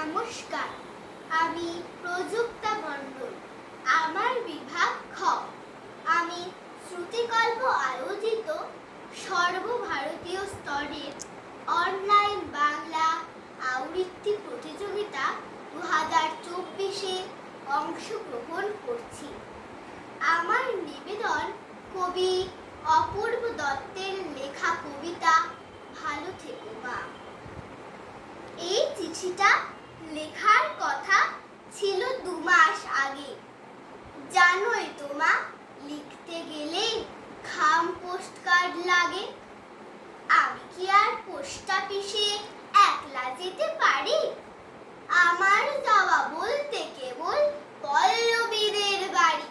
নমস্কার, আমি প্রযুক্তা মণ্ডল। আমার বিভাগ খ। আমি শ্রুতিকল্প আয়োজিত সর্বভারতীয় স্তরের অনলাইন বাংলা আবৃত্তি প্রতিযোগিতা 2024-এ অংশগ্রহণ করছি। আমার নিবেদন কবি অপূর্ব দত্তের লেখা কবিতা ভালো থেকো মা। এই চিঠিটা লেখার কথা ছিল 2 মাস আগে। জানোই তো মা, লিখতে গেলে খাম পোস্ট কার্ড লাগে। আমি কি আর পোস্ট অফিসে একলা যেতে পারি? আমার যাওয়া বলতে কেবল পল্লবীদের বাড়ি।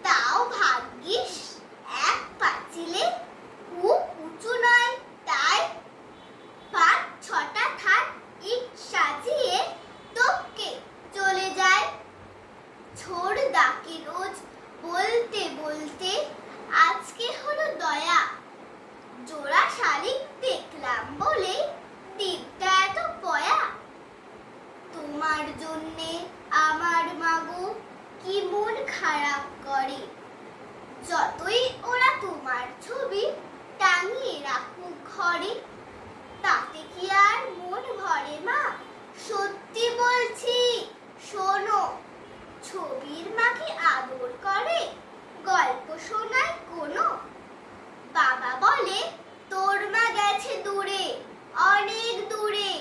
তাও ভাগ্যিস এক পাঁচিলে, খুব উঁচু নয় তাই 5-6টা থাক ইট সাজিয়ে টপকে চলে যায়। ছোড় ডাকে রোজ বলতে বলতে আজকে হলো দয়া। জোড়া শালিক দেখলাম বলে দিকটা এত পয়া। তোমার জন্যে আমার মাগো কি মন খারাপ করে। যতই ওরা তোমার ছবি টাঙিয়ে রাখুক ঘরে, তাতে কি আর মন ভরে মা? সত্যি বলছি, শোনো। ছবির মা কি আদর করে? গল্প শোনায় কোনো? বাবা বলে তোর মা গেছে দূরে, অনেক দূরে।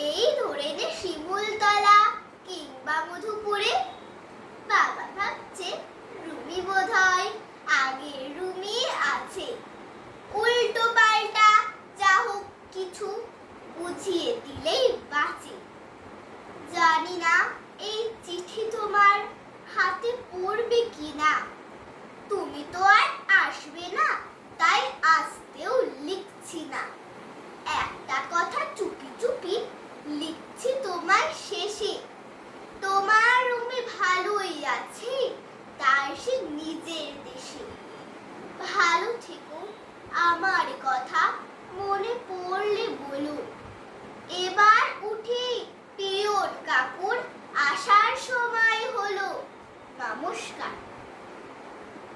এই ধরে নে শিমুলতলা কিংবা মধুপুরে। বাবা ভাবছে রুমি বোধহয় আগের রুমি আছে। উল্টো পাল্টা যা হোক কিছু বুঝিয়ে দিলেই বাঁচে। জানি না এই চিঠি তোমার হাতে পড়বে কিনা। তুমি তো আর আসবে না, তাই আসতেও লিখছি না। একটা কথা চুপি চুপি লিখছি তোমার শেষে। তোমার রুমে ভালোই আছে, তার সে নিজের দেশে। ভালো থেকো, আমার কথা মনে পড়লে বলো। এবার উঠি, পিয়ন কাকুর আসার সময় হলো। নমস্কার।